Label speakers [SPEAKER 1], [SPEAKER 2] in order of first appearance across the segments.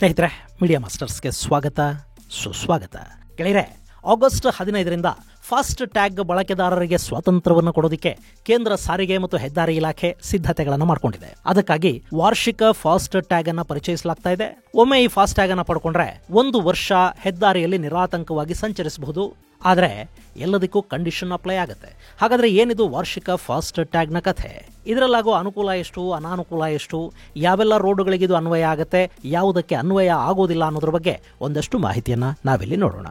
[SPEAKER 1] ಸ್ನೇಹಿತರೆ, ಮೀಡಿಯಾ ಮಾಸ್ಟರ್ಸ್ಗೆ ಸ್ವಾಗತ, ಸುಸ್ವಾಗತ. ಗೆಳೆಯರೆ, ಆಗಸ್ಟ್ 15ರಿಂದ ಫಾಸ್ಟ್ ಟ್ಯಾಗ್ ಬಳಕೆದಾರರಿಗೆ ಸ್ವಾತಂತ್ರ್ಯವನ್ನು ಕೊಡೋದಕ್ಕೆ ಕೇಂದ್ರ ಸಾರಿಗೆ ಮತ್ತು ಹೆದ್ದಾರಿ ಇಲಾಖೆ ಸಿದ್ಧತೆಗಳನ್ನು ಮಾಡಿಕೊಂಡಿದೆ. ಅದಕ್ಕಾಗಿ ವಾರ್ಷಿಕ ಫಾಸ್ಟ್ ಟ್ಯಾಗ್ ಅನ್ನು ಪರಿಚಯಿಸಲಾಗ್ತಾ ಇದೆ. ಒಮ್ಮೆ ಈ ಫಾಸ್ಟ್ ಟ್ಯಾಗ್ ಅನ್ನು ಪಡ್ಕೊಂಡ್ರೆ 1 ವರ್ಷ ಹೆದ್ದಾರಿಯಲ್ಲಿ ನಿರಾತಂಕವಾಗಿ ಸಂಚರಿಸಬಹುದು. ಆದರೆ ಎಲ್ಲದಕ್ಕೂ ಕಂಡೀಷನ್ ಅಪ್ಲೈ ಆಗುತ್ತೆ. ಹಾಗಾದ್ರೆ ಏನಿದು ವಾರ್ಷಿಕ ಫಾಸ್ಟ್ ಟ್ಯಾಗ್ನ ಕಥೆ? ಇದರಲ್ಲಾಗೋ ಅನುಕೂಲ ಎಷ್ಟು, ಅನಾನುಕೂಲ ಎಷ್ಟು, ಯಾವೆಲ್ಲ ರೋಡುಗಳಿಗೆ ಇದು ಅನ್ವಯ ಆಗುತ್ತೆ, ಯಾವುದಕ್ಕೆ ಅನ್ವಯ ಆಗೋದಿಲ್ಲ ಅನ್ನೋದ್ರ ಬಗ್ಗೆ ಒಂದಷ್ಟು ಮಾಹಿತಿಯನ್ನ ನಾವಿಲ್ಲಿ ನೋಡೋಣ.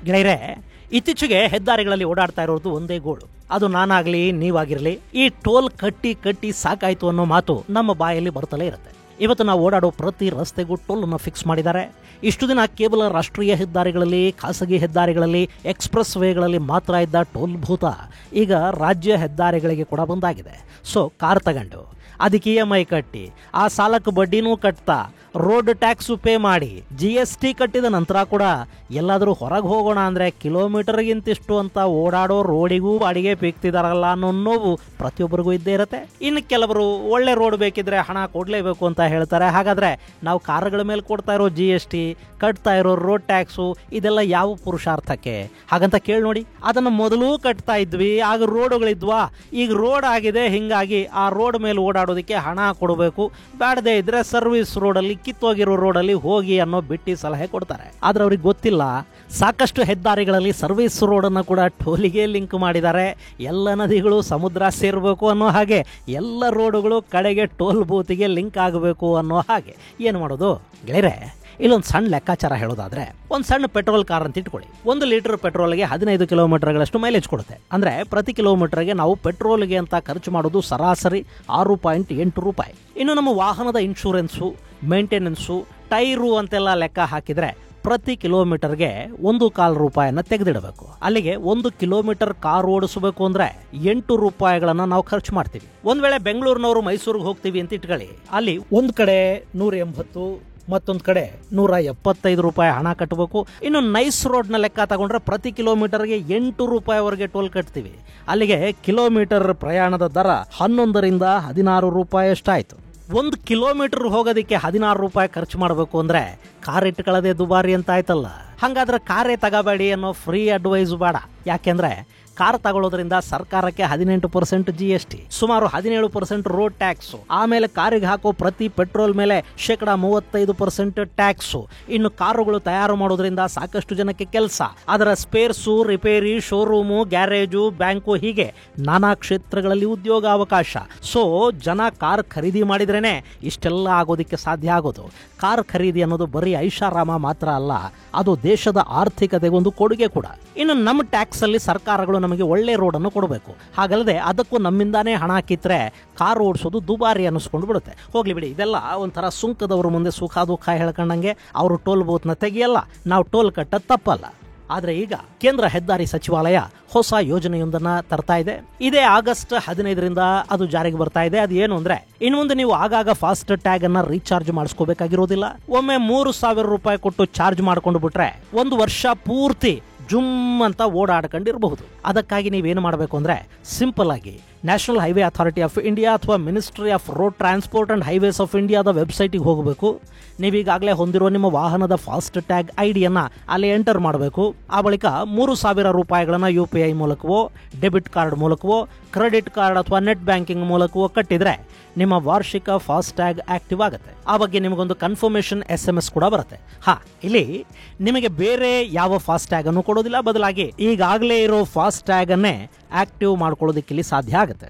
[SPEAKER 1] ಗೆಳೆಯರೆ, ಇತ್ತೀಚೆಗೆ ಹೆದ್ದಾರಿಗಳಲ್ಲಿ ಓಡಾಡ್ತಾ ಇರೋದು ಒಂದೇ ಗೋಳು. ಅದು ನಾನಾಗ್ಲಿ ನೀವಾಗಿರಲಿ, ಈ ಟೋಲ್ ಕಟ್ಟಿ ಸಾಕಾಯ್ತು ಅನ್ನೋ ಮಾತು ನಮ್ಮ ಬಾಯಲ್ಲಿ ಬರ್ತಲೇ ಇರುತ್ತೆ. ಇವತ್ತು ನಾವು ಓಡಾಡೋ ಪ್ರತಿ ರಸ್ತೆಗೂ ಟೋಲ್ ಅನ್ನು ಫಿಕ್ಸ್ ಮಾಡಿದ್ದಾರೆ. ಇಷ್ಟು ದಿನ ಕೇವಲ ರಾಷ್ಟ್ರೀಯ ಹೆದ್ದಾರಿಗಳಲ್ಲಿ, ಖಾಸಗಿ ಹೆದ್ದಾರಿಗಳಲ್ಲಿ, ಎಕ್ಸ್ಪ್ರೆಸ್ ವೇಗಳಲ್ಲಿ ಮಾತ್ರ ಇದ್ದ ಟೋಲ್ ಭೂತ ಈಗ ರಾಜ್ಯ ಹೆದ್ದಾರಿಗಳಿಗೆ ಕೂಡ ಬಂದಾಗಿದೆ. ಸೊ ಕಾರ್ ತಗೊಂಡು ಅದಕ್ಕೆ EMI ಕಟ್ಟಿ, ಆ ಸಾಲಕ್ಕೆ ಬಡ್ಡಿನೂ ಕಟ್ತಾ, ರೋಡ್ ಟ್ಯಾಕ್ಸು ಪೇ ಮಾಡಿ, GST ಕಟ್ಟಿದ ನಂತರ ಕೂಡ ಎಲ್ಲಾದರೂ ಹೊರಗೆ ಹೋಗೋಣ ಅಂದರೆ ಕಿಲೋಮೀಟರ್ಗಿಂತಿಷ್ಟು ಅಂತ ಓಡಾಡೋ ರೋಡಿಗೂ ಬಾಡಿಗೆ ಪೀಕ್ತಿದಾರಲ್ಲ ಅನ್ನೋ ನೋವು ಪ್ರತಿಯೊಬ್ಬರಿಗೂ ಇದ್ದೇ ಇರುತ್ತೆ. ಇನ್ನು ಕೆಲವರು ಒಳ್ಳೆ ರೋಡ್ ಬೇಕಿದ್ರೆ ಹಣ ಕೊಡಲೇಬೇಕು ಅಂತ ಹೇಳ್ತಾರೆ. ಹಾಗಾದರೆ ನಾವು ಕಾರುಗಳ ಮೇಲೆ ಕೊಡ್ತಾ ಇರೋ GST, ಕಟ್ತಾ ಇರೋ ರೋಡ್ ಟ್ಯಾಕ್ಸು, ಇದೆಲ್ಲ ಯಾವ ಪುರುಷಾರ್ಥಕ್ಕೆ? ಹಾಗಂತ ಕೇಳಿ ನೋಡಿ. ಅದನ್ನು ಮೊದಲು ಕಟ್ತಾ ಇದ್ವಿ, ಆಗ ರೋಡುಗಳಿದ್ವಾ, ಈಗ ರೋಡ್ ಆಗಿದೆ, ಹಿಂಗಾಗಿ ಆ ರೋಡ್ ಮೇಲೆ ಓಡಾಡೋದಕ್ಕೆ ಹಣ ಕೊಡಬೇಕು, ಬ್ಯಾಡದೇ ಇದ್ರೆ ಸರ್ವಿಸ್ ರೋಡಲ್ಲಿ, ಕಿತ್ತೋಗಿರೋ ರೋಡಲ್ಲಿ ಹೋಗಿ ಅನ್ನೋ ಬಿಟ್ಟಿ ಸಲಹೆ ಕೊಡ್ತಾರೆ. ಆದ್ರೆ ಅವ್ರಿಗೆ ಗೊತ್ತಿಲ್ಲ, ಸಾಕಷ್ಟು ಹೆದ್ದಾರಿಗಳಲ್ಲಿ ಸರ್ವಿಸ್ ರೋಡನ್ನು ಕೂಡ ಟೋಲಿಗೆ ಲಿಂಕ್ ಮಾಡಿದ್ದಾರೆ. ಎಲ್ಲ ನದಿಗಳು ಸಮುದ್ರ ಸೇರಬೇಕು ಅನ್ನೋ ಹಾಗೆ, ಎಲ್ಲ ರೋಡುಗಳು ಕಡೆಗೆ ಟೋಲ್ ಬೂತಿಗೆ ಲಿಂಕ್ ಆಗಬೇಕು ಅನ್ನೋ ಹಾಗೆ. ಏನು ಮಾಡೋದು ಗೆಳೆಯರೆ? ಇಲ್ಲೊಂದು ಸಣ್ಣ ಲೆಕ್ಕಾಚಾರ ಹೇಳೋದಾದ್ರೆ, ಒಂದು ಸಣ್ಣ ಪೆಟ್ರೋಲ್ ಕಾರ್ ಅಂತ ಇಟ್ಕೊಳ್ಳಿ. 1 ಲೀಟರ್ ಪೆಟ್ರೋಲ್ಗೆ 15 ಕಿಲೋಮೀಟರ್ಗಳಷ್ಟು ಮೈಲೇಜ್ ಕೊಡುತ್ತೆ. ಅಂದ್ರೆ ಪ್ರತಿ ಕಿಲೋಮೀಟರ್ಗೆ ನಾವು ಪೆಟ್ರೋಲ್ಗೆ ಅಂತ ಖರ್ಚು ಮಾಡೋದು ಸರಾಸರಿ 6.8 ರೂಪಾಯಿ. ಇನ್ನು ನಮ್ಮ ವಾಹನದ ಇನ್ಶೂರೆನ್ಸು, ಮೇಂಟೆನೆನ್ಸು, ಟೈರು ಅಂತೆಲ್ಲ ಲೆಕ್ಕ ಹಾಕಿದ್ರೆ ಪ್ರತಿ ಕಿಲೋಮೀಟರ್ಗೆ 1.25 ರೂಪಾಯಿನ ತೆಗೆದಿಡಬೇಕು. ಅಲ್ಲಿಗೆ 1 ಕಿಲೋಮೀಟರ್ ಕಾರ್ ಓಡಿಸಬೇಕು ಅಂದ್ರೆ 8 ರೂಪಾಯಿಗಳನ್ನ ನಾವು ಖರ್ಚು ಮಾಡ್ತೀವಿ. ಒಂದ್ ವೇಳೆ ಬೆಂಗಳೂರಿನವರು ಮೈಸೂರಿಗೆ ಹೋಗ್ತೀವಿ ಅಂತ ಇಟ್ಕೊಳ್ಳಿ, ಅಲ್ಲಿ ಒಂದ್ ಕಡೆ 180, ಮತ್ತೊಂದು ಕಡೆ 175 ರೂಪಾಯಿ ಹಣ ಕಟ್ಟಬೇಕು. ಇನ್ನು ನೈಸ್ ರೋಡ್ ನ ಲೆಕ್ಕ ತಗೊಂಡ್ರೆ ಪ್ರತಿ ಕಿಲೋಮೀಟರ್ಗೆ 8 ರೂಪಾಯಿವರೆಗೆ ಟೋಲ್ ಕಟ್ತೀವಿ. ಅಲ್ಲಿಗೆ ಕಿಲೋಮೀಟರ್ ಪ್ರಯಾಣದ ದರ 11ರಿಂದ 16 ರೂಪಾಯಿ ಅಷ್ಟಾಯ್ತು. 1 ಕಿಲೋಮೀಟರ್ ಹೋಗೋದಕ್ಕೆ 16 ರೂಪಾಯಿ ಖರ್ಚು ಮಾಡಬೇಕು ಅಂದ್ರೆ ಕಾರ್ ಇಟ್ಕೊಳ್ಳೋದೇ ದುಬಾರಿ ಅಂತ ಆಯ್ತಲ್ಲ. ಹಂಗಾದ್ರೆ ಕಾರೇ ತಗೋಬೇಡಿ ಅನ್ನೋ ಫ್ರೀ ಅಡ್ವೈಸ್ ಬೇಡ. ಯಾಕೆಂದ್ರೆ ಕಾರ್ ತಗೊಳ್ಳೋದ್ರಿಂದ ಸರ್ಕಾರಕ್ಕೆ 18% GST, ಸುಮಾರು 17% ರೋಡ್ ಟ್ಯಾಕ್ಸ್, ಆಮೇಲೆ ಕಾರಿಗೆ ಹಾಕೋ ಪ್ರತಿ ಪೆಟ್ರೋಲ್ ಮೇಲೆ 35% ಟ್ಯಾಕ್ಸು. ಇನ್ನು ಕಾರುಗಳು ತಯಾರು ಮಾಡೋದ್ರಿಂದ ಸಾಕಷ್ಟು ಜನಕ್ಕೆ ಕೆಲಸ, ಅದರ spares, repair, showroom, garage, bank, ಹೀಗೆ ನಾನಾ ಕ್ಷೇತ್ರಗಳಲ್ಲಿ ಉದ್ಯೋಗಾವಕಾಶ. ಸೊ ಜನ ಕಾರ್ ಖರೀದಿ ಮಾಡಿದ್ರೇನೆ ಇಷ್ಟೆಲ್ಲ ಆಗೋದಿಕ್ಕೆ ಸಾಧ್ಯ ಆಗೋದು. ಕಾರ್ ಖರೀದಿ ಅನ್ನೋದು ಬರೀ ಐಷಾರಾಮ ಮಾತ್ರ ಅಲ್ಲ, ಅದು ದೇಶದ ಆರ್ಥಿಕತೆಗೊಂದು ಕೊಡುಗೆ ಕೂಡ. ಇನ್ನು ನಮ್ಮ ಟ್ಯಾಕ್ಸ್ ಅಲ್ಲಿ ಸರ್ಕಾರಗಳು ನಮಗೆ ಒಳ್ಳೆ ರೋಡನ್ನು ಕೊಡಬೇಕು. ಹಾಗಲ್ಲದೆ ಅದಕ್ಕೂ ನಮ್ಮಿಂದಾನೇ ಹಣ ಕಿತ್ತರೆ ಕಾರ್ ಓಡಿಸೋದು ದುಬಾರಿ ಅನ್ನಿಸ್ಕೊಂಡು ಬಿಡುತ್ತೆ. ಹೋಗ್ಲಿ ಬಿಡಿ, ಇದೆಲ್ಲ ಒಂಥರ ಸುಂಕದವ್ರ ಮುಂದೆ ಸುಖ ದುಃಖ ಹೇಳ್ಕೊಂಡಂಗೆ. ಅವರು ಟೋಲ್ ಬೂತ್ನ ತೆಗಿಯಲ್ಲ, ನಾವು ಟೋಲ್ ಕಟ್ಟೋದು ತಪ್ಪಲ್ಲ. ಆದ್ರೆ ಈಗ ಕೇಂದ್ರ ಹೆದ್ದಾರಿ ಸಚಿವಾಲಯ ಹೊಸ ಯೋಜನೆಯೊಂದನ್ನ ತರ್ತಾ ಇದೆ. ಇದೇ ಆಗಸ್ಟ್ 15ರಿಂದ ಅದು ಜಾರಿಗೆ ಬರ್ತಾ ಇದೆ. ಅದು ಏನು ಅಂದ್ರೆ, ಇನ್ನು ಮುಂದೆ ನೀವು ಆಗಾಗ ಫಾಸ್ಟ್ ಟ್ಯಾಗ್ ಅನ್ನ ರೀಚಾರ್ಜ್ ಮಾಡಿಸ್ಕೋಬೇಕಾಗಿರೋದಿಲ್ಲ. ಒಮ್ಮೆ 3,000 ರೂಪಾಯಿ ಕೊಟ್ಟು ಚಾರ್ಜ್ ಮಾಡ್ಕೊಂಡು ಬಿಟ್ರೆ 1 ವರ್ಷ ಪೂರ್ತಿ ಜುಮ್ ಅಂತ ಓಡಾಡ್ಕೊಂಡಿರಬಹುದು. ಅದಕ್ಕಾಗಿ ನೀವೇನು ಮಾಡಬೇಕು ಅಂದ್ರೆ, ಸಿಂಪಲ್ ಆಗಿ national highway authority of India ಅಥವಾ ministry of road transport and highways of ಇಂಡಿಯಾದ ವೆಬ್ಸೈಟಿಗೆ ಹೋಗಬೇಕು. ನೀವೀಗಾಗಲೇ ಹೊಂದಿರೋ ನಿಮ್ಮ ವಾಹನದ ಫಾಸ್ಟ್ ಟ್ಯಾಗ್ ಐಡಿಯನ್ನ ಅಲ್ಲಿ ಎಂಟರ್ ಮಾಡಬೇಕು. ಆ ಬಳಿಕ 3,000 ರೂಪಾಯಿಗಳನ್ನ UPI ಮೂಲಕವೋ, ಡೆಬಿಟ್ ಕಾರ್ಡ್ ಮೂಲಕವೋ, ಕ್ರೆಡಿಟ್ ಕಾರ್ಡ್ ಅಥವಾ ನೆಟ್ ಬ್ಯಾಂಕಿಂಗ್ ಮೂಲಕವೋ ಕಟ್ಟಿದ್ರೆ ನಿಮ್ಮ ವಾರ್ಷಿಕ ಫಾಸ್ಟ್ ಟ್ಯಾಗ್ ಆಕ್ಟಿವ್ ಆಗುತ್ತೆ. ಆ ಬಗ್ಗೆ ನಿಮಗೊಂದು ಕನ್ಫರ್ಮೇಷನ್ SMS ಕೂಡ ಬರುತ್ತೆ. ಇಲ್ಲಿ ನಿಮಗೆ ಬೇರೆ ಯಾವ ಫಾಸ್ಟ್ ಟ್ಯಾಗ್ ಅನ್ನು ಕೊಡೋದಿಲ್ಲ, ಬದಲಾಗಿ ಈಗಾಗಲೇ ಇರೋ ಫಾಸ್ಟ್ ಟ್ಯಾಗ್ ಅನ್ನೇ ಆಕ್ಟಿವ್ ಮಾಡ್ಕೊಳ್ಳೋದಕ್ಕೆ ಇಲ್ಲಿ ಸಾಧ್ಯ ಆಗುತ್ತೆ.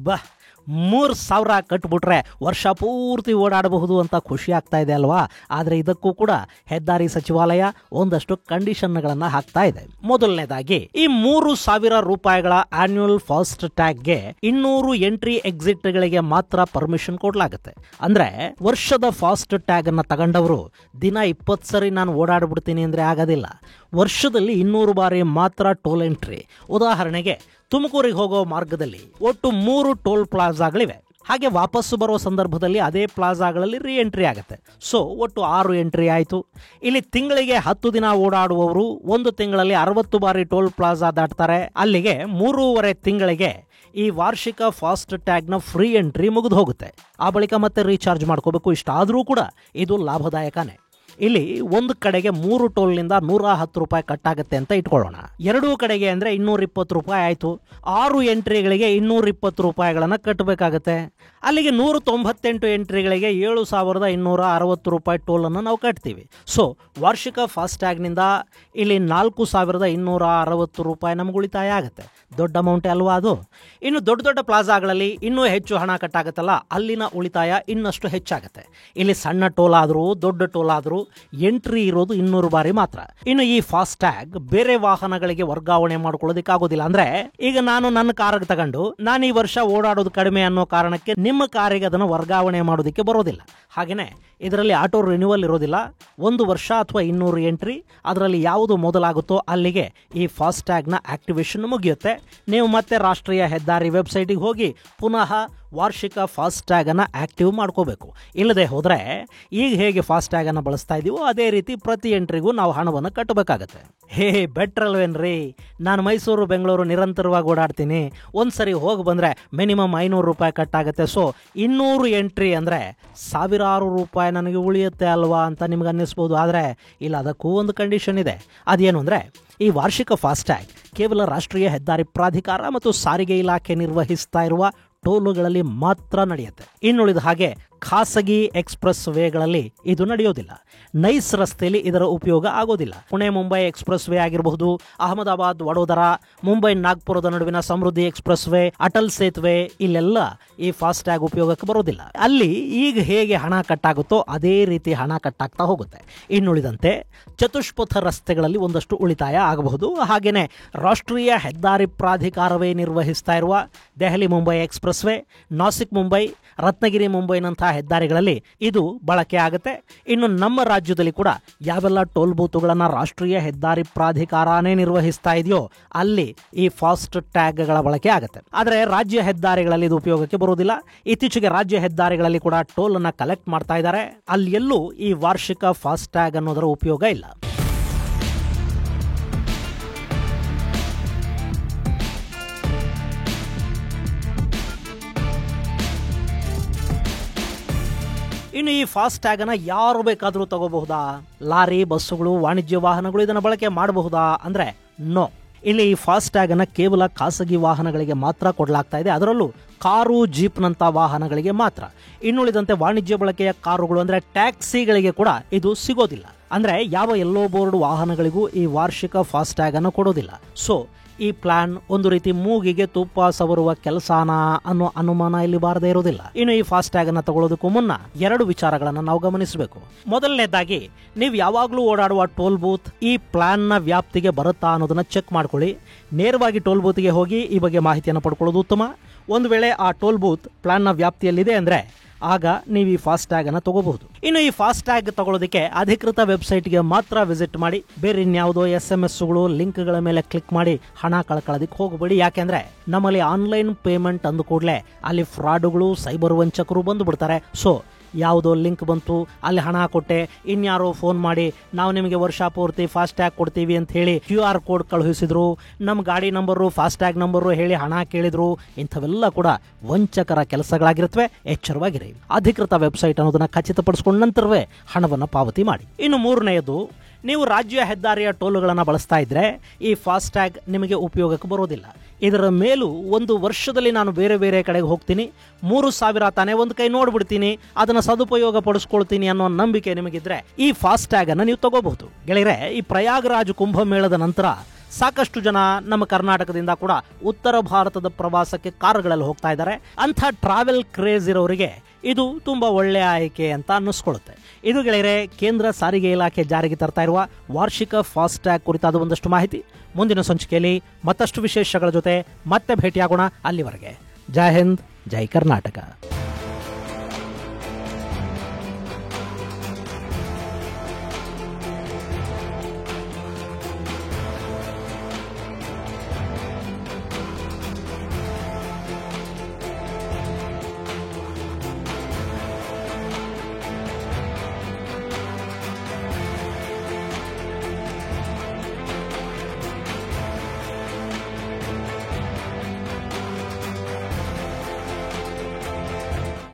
[SPEAKER 1] ಬಾ 3,000 ಕಟ್ಬಿಟ್ರೆ ವರ್ಷ ಪೂರ್ತಿ ಓಡಾಡಬಹುದು ಅಂತ ಖುಷಿ ಆಗ್ತಾ ಇದೆ ಅಲ್ವಾ? ಆದರೆ ಇದಕ್ಕೂ ಕೂಡ ಹೆದ್ದಾರಿ ಸಚಿವಾಲಯ ಒಂದಷ್ಟು ಕಂಡೀಷನ್ಗಳನ್ನು ಹಾಕ್ತಾ ಇದೆ. ಮೊದಲನೇದಾಗಿ, ಈ 3,000 ರೂಪಾಯಿಗಳ ಆನ್ಯುವಲ್ ಫಾಸ್ಟ್ ಟ್ಯಾಗ್ಗೆ 200 ಎಂಟ್ರಿ ಎಕ್ಸಿಟ್ ಗಳಿಗೆ ಮಾತ್ರ ಪರ್ಮಿಷನ್ ಕೊಡಲಾಗುತ್ತೆ. ಅಂದ್ರೆ ವರ್ಷದ ಫಾಸ್ಟ್ ಟ್ಯಾಗ್ ಅನ್ನ ತಗೊಂಡವರು ದಿನ 20 ಸರಿ ನಾನು ಓಡಾಡ್ಬಿಡ್ತೀನಿ ಅಂದ್ರೆ ಆಗೋದಿಲ್ಲ. ವರ್ಷದಲ್ಲಿ 200 ಬಾರಿ ಮಾತ್ರ ಟೋಲ್ ಎಂಟ್ರಿ. ಉದಾಹರಣೆಗೆ ತುಮಕೂರಿಗೆ ಹೋಗೋ ಮಾರ್ಗದಲ್ಲಿ ಒಟ್ಟು 3 ಟೋಲ್ ಪ್ಲಾಜಾಗಳಿವೆ. ಹಾಗೆ ವಾಪಸ್ಸು ಬರೋ ಸಂದರ್ಭದಲ್ಲಿ ಅದೇ ಪ್ಲಾಜಾಗಳಲ್ಲಿ ರೀ ಎಂಟ್ರಿ ಆಗುತ್ತೆ. ಸೊ ಒಟ್ಟು 6 ಎಂಟ್ರಿ ಆಯಿತು. ಇಲ್ಲಿ ತಿಂಗಳಿಗೆ 10 ದಿನ ಓಡಾಡುವವರು ಒಂದು ತಿಂಗಳಲ್ಲಿ 60 ಬಾರಿ ಟೋಲ್ ಪ್ಲಾಜಾ ದಾಟ್ತಾರೆ. ಅಲ್ಲಿಗೆ 3.5 ತಿಂಗಳಿಗೆ ಈ ವಾರ್ಷಿಕ ಫಾಸ್ಟ್ ಟ್ಯಾಗ್ನ ಫ್ರೀ ಎಂಟ್ರಿ ಮುಗಿದು ಹೋಗುತ್ತೆ. ಆ ಬಳಿಕ ಮತ್ತೆ ರೀಚಾರ್ಜ್ ಮಾಡ್ಕೋಬೇಕು. ಇಷ್ಟಾದರೂ ಕೂಡ ಇದು ಲಾಭದಾಯಕನೇ. ಇಲ್ಲಿ ಒಂದು ಕಡೆಗೆ 3 ಟೋಲ್ನಿಂದ 110 ರೂಪಾಯಿ ಕಟ್ಟಾಗುತ್ತೆ ಅಂತ ಇಟ್ಕೊಳ್ಳೋಣ. ಎರಡೂ ಕಡೆಗೆ ಅಂದರೆ 220 ರೂಪಾಯಿ ಆಯಿತು. 6 ಎಂಟ್ರಿಗಳಿಗೆ 220 ರೂಪಾಯಿಗಳನ್ನು ಕಟ್ಟಬೇಕಾಗತ್ತೆ. ಅಲ್ಲಿಗೆ 198 ಎಂಟ್ರಿಗಳಿಗೆ 7,260 ರೂಪಾಯಿ ಟೋಲನ್ನು ನಾವು ಕಟ್ತೀವಿ. ಸೊ ವಾರ್ಷಿಕ ಫಾಸ್ಟ್ಯಾಗ್ನಿಂದ ಇಲ್ಲಿ 4,260 ರೂಪಾಯಿ ನಮ್ಗೆ ಉಳಿತಾಯ ಆಗುತ್ತೆ. ದೊಡ್ಡ ಅಮೌಂಟೇ ಅಲ್ವಾ ಅದು? ಇನ್ನು ದೊಡ್ಡ ದೊಡ್ಡ ಪ್ಲಾಜಾಗಳಲ್ಲಿ ಇನ್ನೂ ಹೆಚ್ಚು ಹಣ ಕಟ್ಟಾಗುತ್ತಲ್ಲ, ಅಲ್ಲಿನ ಉಳಿತಾಯ ಇನ್ನಷ್ಟು ಹೆಚ್ಚಾಗುತ್ತೆ. ಇಲ್ಲಿ ಸಣ್ಣ ಟೋಲ್ ಆದರೂ ದೊಡ್ಡ ಟೋಲ್ ಆದರೂ ಎಂಟ್ರಿ ಇರೋದು 200 ಬಾರಿ ಮಾತ್ರ. ಇನ್ನು ಈ ಫಾಸ್ಟ್ಯಾಗ್ ಬೇರೆ ವಾಹನಗಳಿಗೆ ವರ್ಗಾವಣೆ ಮಾಡ್ಕೊಳ್ಳೋದಕ್ಕಾಗೋದಿಲ್ಲ. ಅಂದ್ರೆ ಈಗ ನಾನು ನನ್ನ ಕಾರಿಗೆ ತಗೊಂಡು ನಾನು ಈ ವರ್ಷ ಓಡಾಡೋದು ಕಡಿಮೆ ಅನ್ನೋ ಕಾರಣಕ್ಕೆ ನಿಮ್ಮ ಕಾರಿಗೆ ಅದನ್ನು ವರ್ಗಾವಣೆ ಮಾಡೋದಕ್ಕೆ ಬರೋದಿಲ್ಲ. ಹಾಗೇನೆ ಇದರಲ್ಲಿ ಆಟೋ ರಿನ್ಯೂವಲ್ ಇರೋದಿಲ್ಲ. 1 ವರ್ಷ ಅಥವಾ 200 ಎಂಟ್ರಿ, ಅದರಲ್ಲಿ ಯಾವುದು ಮೊದಲಾಗುತ್ತೋ ಅಲ್ಲಿಗೆ ಈ ಫಾಸ್ಟ್ಯಾಗ್ನ ಆಕ್ಟಿವೇಶನ್ ಮುಗಿಯುತ್ತೆ. ನೀವು ಮತ್ತೆ ರಾಷ್ಟ್ರೀಯ ಹೆದ್ದಾರಿ ವೆಬ್ಸೈಟಿಗೆ ಹೋಗಿ ಪುನಃ ವಾರ್ಷಿಕ ಫಾಸ್ಟ್ಯಾಗನ್ನು ಆಕ್ಟಿವ್ ಮಾಡ್ಕೋಬೇಕು. ಇಲ್ಲದೆ ಹೋದರೆ ಈಗ ಹೇಗೆ ಫಾಸ್ಟ್ಯಾಗನ್ನು ಬಳಸ್ತಾ ಇದೀವೋ ಅದೇ ರೀತಿ ಪ್ರತಿ ಎಂಟ್ರಿಗೂ ನಾವು ಹಣವನ್ನು ಕಟ್ಟಬೇಕಾಗತ್ತೆ. ಬೆಟ್ರ್ ಅಲ್ವೇನ್ರಿ? ನಾನು ಮೈಸೂರು ಬೆಂಗಳೂರು ನಿರಂತರವಾಗಿ ಓಡಾಡ್ತೀನಿ. ಒಂದ್ಸರಿ ಹೋಗಿ ಬಂದರೆ ಮಿನಿಮಮ್ 500 ರೂಪಾಯಿ ಕಟ್ಟಾಗುತ್ತೆ. ಸೊ 200 ಎಂಟ್ರಿ ಅಂದರೆ ಸಾವಿರಾರು ರೂಪಾಯಿ ನನಗೆ ಉಳಿಯುತ್ತೆ ಅಲ್ವಾ ಅಂತ ನಿಮ್ಗೆ ಅನ್ನಿಸ್ಬೋದು. ಆದರೆ ಇಲ್ಲ, ಅದಕ್ಕೂ ಒಂದು ಕಂಡೀಷನ್ ಇದೆ. ಅದೇನು ಅಂದರೆ ಈ ವಾರ್ಷಿಕ ಫಾಸ್ಟ್ಯಾಗ್ ಕೇವಲ ರಾಷ್ಟ್ರೀಯ ಹೆದ್ದಾರಿ ಪ್ರಾಧಿಕಾರ ಮತ್ತು ಸಾರಿಗೆ ಇಲಾಖೆ ನಿರ್ವಹಿಸ್ತಾ ಇರುವ ಟೋಲುಗಳಲ್ಲಿ ಮಾತ್ರ ನಡೆಯುತ್ತೆ. ಇನ್ನುಳಿದ ಹಾಗೆ ಖಾಸಗಿ ಎಕ್ಸ್ಪ್ರೆಸ್ ವೇಗಳಲ್ಲಿ ಇದು ನಡೆಯೋದಿಲ್ಲ. ನೈಸ್ ರಸ್ತೆಯಲ್ಲಿ ಇದರ ಉಪಯೋಗ ಆಗೋದಿಲ್ಲ. ಪುಣೆ ಮುಂಬೈ ಎಕ್ಸ್ಪ್ರೆಸ್ ವೇ ಆಗಿರಬಹುದು, ಅಹಮದಾಬಾದ್ ವಡೋದರ, ಮುಂಬೈ ನಾಗ್ಪುರದ ನಡುವಿನ ಸಮೃದ್ಧಿ ಎಕ್ಸ್ಪ್ರೆಸ್ ವೇ, ಅಟಲ್ ಸೇತುವೆ, ಇಲ್ಲೆಲ್ಲ ಈ ಫಾಸ್ಟ್ಯಾಗ್ ಉಪಯೋಗಕ್ಕೆ ಬರೋದಿಲ್ಲ. ಅಲ್ಲಿ ಈಗ ಹೇಗೆ ಹಣ ಕಟ್ಟಾಗುತ್ತೋ ಅದೇ ರೀತಿ ಹಣ ಕಟ್ಟಾಗ್ತಾ ಹೋಗುತ್ತೆ. ಇನ್ನುಳಿದಂತೆ ಚತುಷ್ಪಥ ರಸ್ತೆಗಳಲ್ಲಿ ಒಂದಷ್ಟು ಉಳಿತಾಯ ಆಗಬಹುದು. ಹಾಗೇನೆ ರಾಷ್ಟ್ರೀಯ ಹೆದ್ದಾರಿ ಪ್ರಾಧಿಕಾರವೇ ನಿರ್ವಹಿಸ್ತಾ ಇರುವ ದೆಹಲಿ ಮುಂಬೈ ಎಕ್ಸ್ಪ್ರೆಸ್ ವೇ, ನಾಸಿಕ್ ಮುಂಬೈ, ರತ್ನಗಿರಿ ಮುಂಬೈನಂತಹ ಹೆದ್ದಾರಿಗಳಲ್ಲಿ ಇದು ಬಳಕೆ ಆಗುತ್ತೆ. ಇನ್ನು ನಮ್ಮ ರಾಜ್ಯದಲ್ಲಿ ಕೂಡ ಯಾವೆಲ್ಲ ಟೋಲ್ ಬೂತುಗಳನ್ನು ರಾಷ್ಟ್ರೀಯ ಹೆದ್ದಾರಿ ಪ್ರಾಧಿಕಾರನೇ ನಿರ್ವಹಿಸ್ತಾ ಇದೆಯೋ ಅಲ್ಲಿ ಈ ಫಾಸ್ಟ್ ಟ್ಯಾಗ್ಗಳ ಬಳಕೆ ಆಗುತ್ತೆ. ಆದರೆ ರಾಜ್ಯ ಹೆದ್ದಾರಿಗಳಲ್ಲಿ ಇದು ಉಪಯೋಗಕ್ಕೆ ಬರುವುದಿಲ್ಲ. ಇತ್ತೀಚೆಗೆ ರಾಜ್ಯ ಹೆದ್ದಾರಿಗಳಲ್ಲಿ ಕೂಡ ಟೋಲ್ ಅನ್ನ ಕಲೆಕ್ಟ್ ಮಾಡ್ತಾ ಇದ್ದಾರೆ. ಅಲ್ಲಿ ಎಲ್ಲೂ ಈ ವಾರ್ಷಿಕ ಫಾಸ್ಟ್ ಟ್ಯಾಗ್ ಅನ್ನೋದರ ಉಪಯೋಗ ಇಲ್ಲ. ಇನ್ನು ಈ ಫಾಸ್ಟ್ ಟ್ಯಾಗ್ ಅನ್ನ ಯಾರು ಬೇಕಾದರೂ ತಗೋಬಹುದಾ? ಲಾರಿ, ಬಸ್ಸುಗಳು, ವಾಣಿಜ್ಯ ವಾಹನಗಳು ಇದನ್ನು ಬಳಕೆ ಮಾಡಬಹುದಾ ಅಂದ್ರೆ ನೋ. ಇಲ್ಲಿ ಈ ಫಾಸ್ಟ್ ಟ್ಯಾಗ್ ಅನ್ನ ಕೇವಲ ಖಾಸಗಿ ವಾಹನಗಳಿಗೆ ಮಾತ್ರ ಕೊಡಲಾಗ್ತಾ ಇದೆ. ಅದರಲ್ಲೂ ಕಾರು, ಜೀಪ್ನಂಥ ವಾಹನಗಳಿಗೆ ಮಾತ್ರ. ಇನ್ನುಳಿದಂತೆ ವಾಣಿಜ್ಯ ಬಳಕೆಯ ಕಾರುಗಳು ಅಂದ್ರೆ ಟ್ಯಾಕ್ಸಿಗಳಿಗೆ ಕೂಡ ಇದು ಸಿಗೋದಿಲ್ಲ. ಅಂದ್ರೆ ಯಾವ ಯೆಲ್ಲೋ ಬೋರ್ಡ್ ವಾಹನಗಳಿಗೂ ಈ ವಾರ್ಷಿಕ ಫಾಸ್ಟ್ ಟ್ಯಾಗ್ ಅನ್ನು ಕೊಡೋದಿಲ್ಲ. ಸೊ ಈ ಪ್ಲಾನ್ ಒಂದು ರೀತಿ ಮೂಗಿಗೆ ತುಪ್ಪ ಸವರುವ ಕೆಲಸನ ಅನ್ನೋ ಅನುಮಾನ ಇಲ್ಲಿ ಬಾರದೇ ಇರೋದಿಲ್ಲ. ಇನ್ನು ಈ ಫಾಸ್ಟ್ ಟ್ಯಾಗ್ ಅನ್ನ ತಗೊಳ್ಳೋದಕ್ಕೂ ಮುನ್ನ 2 ವಿಚಾರಗಳನ್ನು ನಾವು ಗಮನಿಸಬೇಕು. ಮೊದಲನೇದಾಗಿ, ನೀವು ಯಾವಾಗಲೂ ಓಡಾಡುವ ಟೋಲ್ ಬೂತ್ ಈ ಪ್ಲಾನ್ ನ ವ್ಯಾಪ್ತಿಗೆ ಬರುತ್ತಾ ಅನ್ನೋದನ್ನ ಚೆಕ್ ಮಾಡ್ಕೊಳ್ಳಿ. ನೇರವಾಗಿ ಟೋಲ್ ಬೂತ್ಗೆ ಹೋಗಿ ಈ ಬಗ್ಗೆ ಮಾಹಿತಿಯನ್ನು ಪಡ್ಕೊಳ್ಳೋದು ಉತ್ತಮ. ಒಂದು ವೇಳೆ ಆ ಟೋಲ್ ಬೂತ್ ಪ್ಲಾನ್ ನ ವ್ಯಾಪ್ತಿಯಲ್ಲಿದೆ ಅಂದ್ರೆ ಆಗ ನೀವು ಈ ಫಾಸ್ಟ್ ಟ್ಯಾಗ್ ಅನ್ನು ತಗೋಬಹುದು. ಇನ್ನು ಈ ಫಾಸ್ಟ್ ಟ್ಯಾಗ್ ತಗೊಳ್ಳೋದಕ್ಕೆ ಅಧಿಕೃತ ವೆಬ್ಸೈಟ್ಗೆ ಮಾತ್ರ ವಿಸಿಟ್ ಮಾಡಿ. ಬೇರೆ ಇನ್ಯಾವುದೋ SMS-ಗಳು, ಲಿಂಕ್ಗಳ ಮೇಲೆ ಕ್ಲಿಕ್ ಮಾಡಿ ಹಣ ಕಳ್ಕೊಳ್ಳೋದಕ್ಕೆ ಹೋಗಬೇಡಿ. ಯಾಕೆಂದ್ರೆ ನಮ್ಮಲ್ಲಿ ಆನ್ಲೈನ್ ಪೇಮೆಂಟ್ ಅಂದ ಕೂಡಲೇ ಅಲ್ಲಿ ಫ್ರಾಡುಗಳು, ಸೈಬರ್ ವಂಚಕರು ಬಂದು ಬಿಡ್ತಾರೆ. ಸೊ ಯಾವುದೋ ಲಿಂಕ್ ಬಂತು, ಅಲ್ಲಿ ಹಣ ಕೊಟ್ಟೆ, ಇನ್ಯಾರೋ ಫೋನ್ ಮಾಡಿ ನಾವು ನಿಮಗೆ ವರ್ಷ ಪೂರ್ತಿ ಫಾಸ್ಟ್ ಟ್ಯಾಗ್ ಕೊಡ್ತೀವಿ ಅಂತ ಹೇಳಿ QR ಕೋಡ್ ಕಳುಹಿಸಿದ್ರು, ನಮ್ಮ ಗಾಡಿ ನಂಬರು, ಫಾಸ್ಟ್ ಟ್ಯಾಗ್ ನಂಬರು ಹೇಳಿ ಹಣ ಕೇಳಿದ್ರು. ಇಂಥವೆಲ್ಲ ಕೂಡ ವಂಚಕರ ಕೆಲಸಗಳಾಗಿರುತ್ತವೆ. ಎಚ್ಚರವಾಗಿರಿ. ಅಧಿಕೃತ ವೆಬ್ಸೈಟ್ ಅನ್ನೋದನ್ನ ಖಚಿತಪಡಿಸಿಕೊಂಡ ನಂತರವೇ ಹಣವನ್ನು ಪಾವತಿ ಮಾಡಿ. ಇನ್ನು 3ನೇದು, ನೀವು ರಾಜ್ಯ ಹೆದ್ದಾರಿಯ ಟೋಲುಗಳನ್ನು ಬಳಸ್ತಾ ಇದ್ರೆ ಈ ಫಾಸ್ಟ್ ಟ್ಯಾಗ್ ನಿಮಗೆ ಉಪಯೋಗಕ್ಕೆ ಬರೋದಿಲ್ಲ. ಇದರ ಮೇಲೂ 1 ವರ್ಷದಲ್ಲಿ ನಾನು ಬೇರೆ ಬೇರೆ ಕಡೆಗೆ ಹೋಗ್ತೀನಿ, 3,000 ತಾನೇ ಒಂದು ಕೈ ನೋಡ್ಬಿಡ್ತೀನಿ, ಅದನ್ನ ಸದುಪಯೋಗ ಪಡಿಸ್ಕೊಳ್ತೀನಿ ಅನ್ನೋ ನಂಬಿಕೆ ನಿಮಗಿದ್ರೆ ಈ ಫಾಸ್ಟ್ ಟ್ಯಾಗ್ ಅನ್ನು ನೀವು ತಗೋಬಹುದು. ಗೆಳೆಯರೆ, ಈ ಪ್ರಯಾಗರಾಜ್ ಕುಂಭಮೇಳದ ನಂತರ ಸಾಕಷ್ಟು ಜನ ನಮ್ಮ ಕರ್ನಾಟಕದಿಂದ ಕೂಡ ಉತ್ತರ ಭಾರತದ ಪ್ರವಾಸಕ್ಕೆ ಕಾರುಗಳಲ್ಲಿ ಹೋಗ್ತಾ ಇದ್ದಾರೆ. ಅಂಥ ಟ್ರಾವೆಲ್ ಕ್ರೇಜ್ ಇರೋರಿಗೆ ಇದು ತುಂಬಾ ಒಳ್ಳೆಯ ಆಯ್ಕೆ ಅಂತ ಅನ್ನಿಸ್ಕೊಳ್ಳುತ್ತೆ. ಇದು ಗೆಳೆಯರೆ, ಕೇಂದ್ರ ಸಾರಿಗೆ ಇಲಾಖೆ ಜಾರಿಗೆ ತರ್ತಾ ಇರುವ ವಾರ್ಷಿಕ ಫಾಸ್ಟ್ ಟ್ಯಾಗ್ ಕುರಿತಾದ ಒಂದಷ್ಟು ಮಾಹಿತಿ. ಮುಂದಿನ ಸಂಚಿಕೆಯಲ್ಲಿ ಮತ್ತಷ್ಟು ವಿಶೇಷಗಳ ಜೊತೆ ಮತ್ತೆ ಭೇಟಿಯಾಗೋಣ. ಅಲ್ಲಿವರೆಗೆ ಜೈ ಹಿಂದ್, ಜೈ ಕರ್ನಾಟಕ.